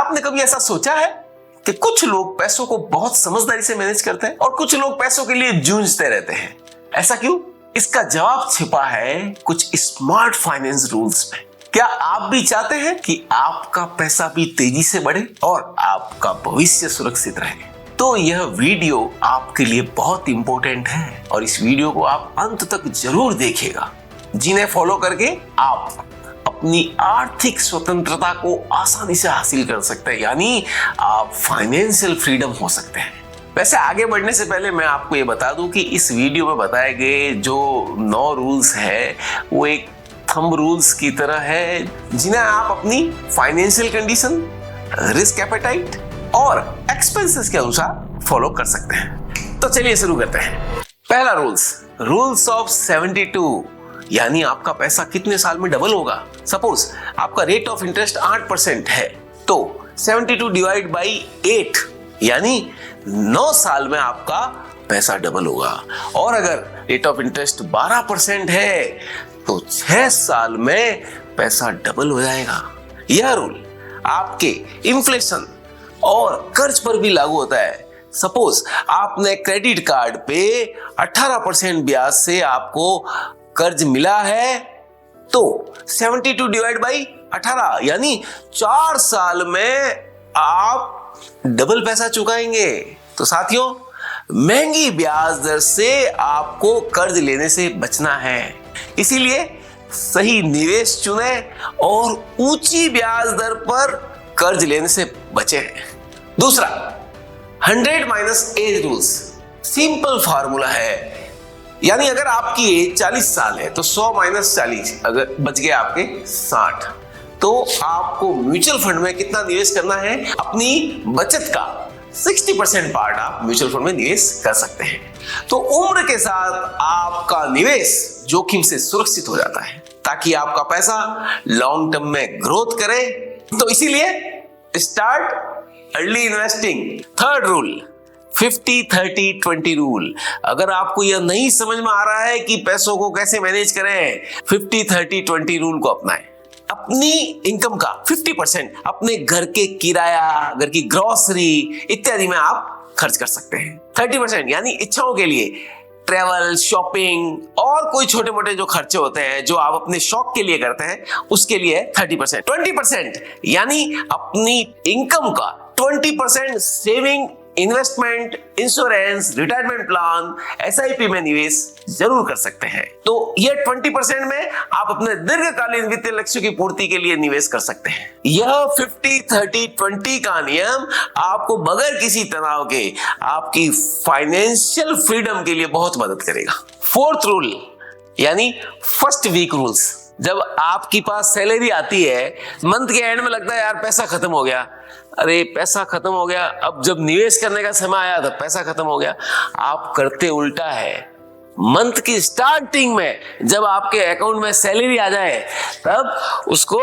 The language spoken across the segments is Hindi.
आपने कभी ऐसा सोचा है कि कुछ लोग पैसों को बहुत समझदारी से मैनेज करते हैं और कुछ लोग पैसों के लिए जूझते रहते हैं? ऐसा क्यों? इसका जवाब छिपा है कुछ स्मार्ट फाइनेंस रूल्स में। क्या आप भी चाहते हैं कि आपका पैसा भी तेजी से बढ़े और आपका भविष्य सुरक्षित रहे? तो यह वीडियो आपके लिए बहुत इंपॉर्टेंट है और इस वीडियो को आप अंत तक जरूर देखिएगा, जिन्हें फॉलो करके आप अपनी आर्थिक स्वतंत्रता को आसानी से हासिल कर सकते हैं, यानी आप फाइनेंशियल फ्रीडम हो सकते हैं। वैसे आगे बढ़ने से पहले मैं आपको ये बता दूं कि इस वीडियो में बताए गए जो 9 रूल्स है वो एक थंब रूल्स की तरह है, जिन्हें आप अपनी फाइनेंशियल कंडीशन, रिस्क एपेटाइट और एक्सपेंसेस के अनुसार फॉलो कर सकते हैं। तो चलिए शुरू करते हैं। पहला रूल्स ऑफ 72, यानी आपका पैसा कितने साल में डबल होगा। सपोज आपका रेट ऑफ इंटरेस्ट 8% है तो 72 डिवाइड बाई 8 यानी 9 साल में आपका पैसा डबल होगा। और अगर रेट ऑफ इंटरेस्ट 12% है तो 6 साल में पैसा डबल हो जाएगा। यह रूल आपके इन्फ्लेशन और कर्ज पर भी लागू होता है। सपोज आपने क्रेडिट कार्ड पे 18% ब्याज से आपको कर्ज मिला है तो 72 डिवाइड बाई 18 यानी 4 साल में आप डबल पैसा चुकाएंगे। तो साथियों, महंगी ब्याज दर से आपको कर्ज लेने से बचना है, इसीलिए सही निवेश चुने और ऊंची ब्याज दर पर कर्ज लेने से बचें। दूसरा, 100 minus age rules. Simple formula है, यानी अगर आपकी एज 40 साल है तो 100 माइनस 40 अगर बच गए आपके 60, तो आपको म्यूचुअल फंड में कितना निवेश करना है? अपनी बचत का 60% पार्ट आप म्यूचुअल फंड में निवेश कर सकते हैं। तो उम्र के साथ आपका निवेश जोखिम से सुरक्षित हो जाता है ताकि आपका पैसा लॉन्ग टर्म में ग्रोथ करे। तो इसीलिए start early investing. Third rule, 50-30-20 rule. अगर आपको यह नहीं समझ में आ रहा है कि पैसों को कैसे मैनेज करें, 50-30-20 रूल को अपनाएं। अपनी इनकम का 50% अपने घर के किराया, घर की ग्रोसरी इत्यादि में आप खर्च कर सकते हैं। 30% यानी इच्छाओं के लिए, ट्रैवल, शॉपिंग और कोई छोटे मोटे जो खर्चे होते हैं जो आप अपने शौक के लिए करते हैं उसके लिए 30%। 20% यानी अपनी इनकम का 20% saving, investment, insurance, retirement plan, SIP में निवेश जरूर कर सकते हैं। तो ये 20% में आप अपने दीर्घकालीन वित्तीय लक्ष्य की पूर्ति के लिए निवेश कर सकते हैं। यह 50-30-20 का नियम आपको बगैर किसी तनाव के आपकी फाइनेंशियल फ्रीडम के लिए बहुत मदद करेगा। फोर्थ रूल यानी फर्स्ट वीक रूल्स। जब आपके पास सैलरी आती है, मंथ के एंड में लगता है यार पैसा खत्म हो गया, अरे पैसा खत्म हो गया, अब जब निवेश करने का समय आया तो पैसा खत्म हो गया। आप करते उल्टा है, मंथ की स्टार्टिंग में जब आपके अकाउंट में सैलरी आ जाए तब उसको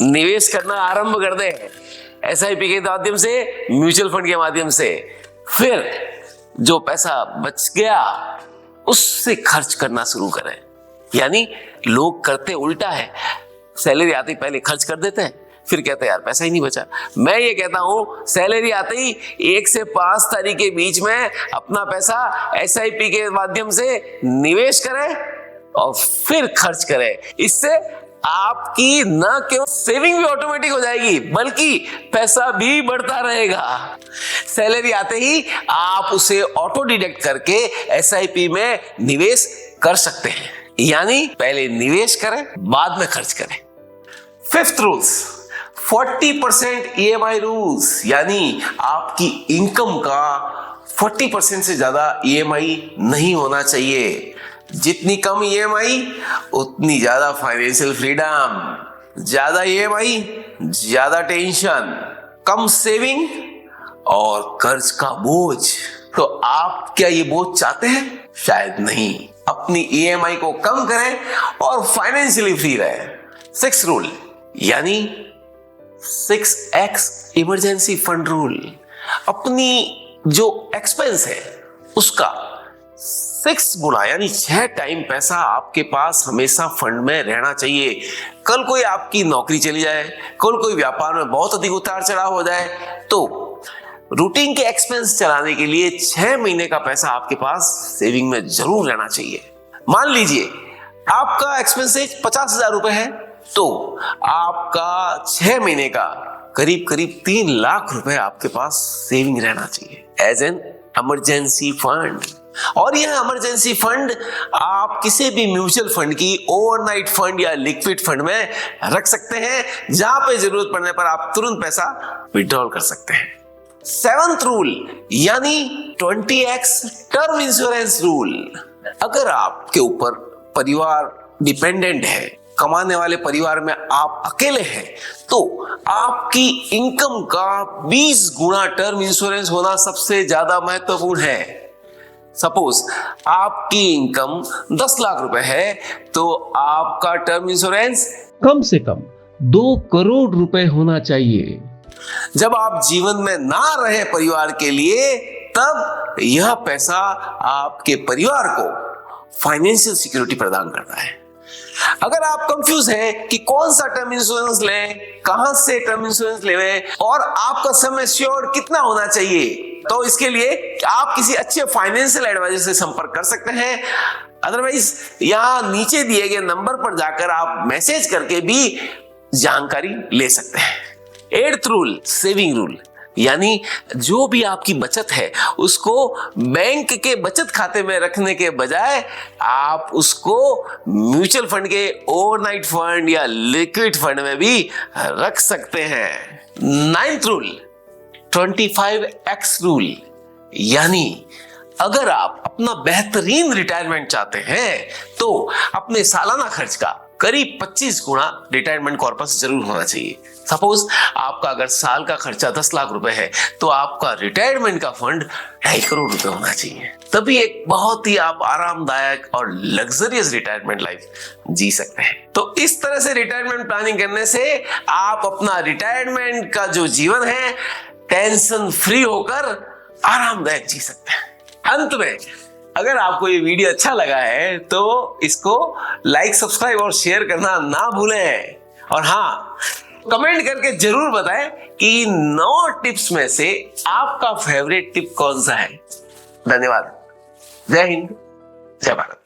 निवेश करना आरंभ कर दें, SIP के माध्यम से, म्यूचुअल फंड के माध्यम से। फिर जो पैसा बच गया उससे खर्च करना शुरू करें। यानी लोग करते उल्टा है, सैलरी आते ही पहले खर्च कर देते हैं, फिर कहते हैं यार पैसा ही नहीं बचा। मैं ये कहता हूं सैलरी आते ही 1 से 5 तारीख के बीच में अपना पैसा SIP के माध्यम से निवेश करें और फिर खर्च करें। इससे आपकी न केवल सेविंग भी ऑटोमेटिक हो जाएगी बल्कि पैसा भी बढ़ता रहेगा। सैलरी आते ही आप उसे ऑटो डिडक्ट करके SIP में निवेश कर सकते हैं, यानी पहले निवेश करें बाद में खर्च करें। फिफ्थ रूल्स, 40% EMI रूल्स, यानी आपकी इनकम का 40% से ज्यादा EMI नहीं होना चाहिए। जितनी कम EMI उतनी ज्यादा फाइनेंशियल फ्रीडम। ज्यादा EMI ज्यादा टेंशन, कम सेविंग और कर्ज का बोझ। तो आप क्या ये बोझ चाहते हैं? शायद नहीं। अपनी EMI को कम करें और फाइनेंशियली फ्री रहें। 6th रूल यानी 6x इमरजेंसी फंड रूल। अपनी जो एक्सपेंस है उसका 6 गुना यानी 6 टाइम पैसा आपके पास हमेशा फंड में रहना चाहिए। कल कोई आपकी नौकरी चली जाए, कल कोई व्यापार में बहुत अधिक उतार चढ़ाव हो जाए, तो रूटीन के एक्सपेंस चलाने के लिए 6 महीने का पैसा आपके पास सेविंग में जरूर रहना चाहिए। मान लीजिए आपका एक्सपेंसेज 50,000 रुपए है, तो आपका 6 महीने का करीब करीब 3 लाख रुपए आपके पास सेविंग रहना चाहिए एज एन इमरजेंसी फंड। और यह इमरजेंसी फंड आप किसी भी म्यूचुअल फंड की ओवरनाइट फंड या लिक्विड फंड में रख सकते हैं, जहां पे जरूरत पड़ने पर आप तुरंत पैसा विड्रॉल कर सकते हैं। 7th रूल यानी 20x टर्म इंश्योरेंस रूल। अगर आपके ऊपर परिवार डिपेंडेंट है, कमाने वाले परिवार में आप अकेले हैं, तो आपकी इनकम का 20 गुना टर्म इंश्योरेंस होना सबसे ज्यादा महत्वपूर्ण है। सपोज आपकी इनकम 10 लाख रुपए है, तो आपका टर्म इंश्योरेंस कम से कम 2 करोड़ रुपए होना चाहिए। जब आप जीवन में ना रहे परिवार के लिए, तब यह पैसा आपके परिवार को फाइनेंशियल सिक्योरिटी प्रदान करता है। अगर आप कंफ्यूज हैं कि कौन सा टर्म इंश्योरेंस लें, कहां से टर्म इंश्योरेंस लें और आपका सम एश्योर्ड कितना होना चाहिए, तो इसके लिए आप किसी अच्छे फाइनेंशियल एडवाइजर से संपर्क कर सकते हैं। अदरवाइज यहां नीचे दिए गए नंबर पर जाकर आप मैसेज करके भी जानकारी ले सकते हैं। 8th रूल सेविंग रूल यानी जो भी आपकी बचत है उसको बैंक के बचत खाते में रखने के बजाय आप उसको म्यूचुअल फंड के ओवरनाइट फंड या लिक्विड फंड में भी रख सकते हैं। 9th रूल 25x रूल यानी अगर आप अपना बेहतरीन रिटायरमेंट चाहते हैं, तो अपने सालाना खर्च का करीब 25 गुना रिटायरमेंट कॉर्पस जरूर होना चाहिए। सपोज आपका अगर साल का खर्चा 10 लाख रुपए है, तो आपका रिटायरमेंट का फंड 2.5 करोड़ रुपए होना चाहिए। तभी एक बहुत ही आप आरामदायक और लग्जरियस रिटायरमेंट लाइफ जी सकते हैं। तो इस तरह से रिटायरमेंट प्लानिंग करने से आप अपना रिटायरमेंट का जो जीवन है टेंशन फ्री होकर आरामदायक जी सकते हैं। अंत में अगर आपको ये वीडियो अच्छा लगा है, तो इसको लाइक, सब्सक्राइब और शेयर करना ना भूलें। और हाँ, कमेंट करके जरूर बताएं कि 9 टिप्स में से आपका फेवरेट टिप कौन सा है। धन्यवाद। जय हिंद, जय भारत।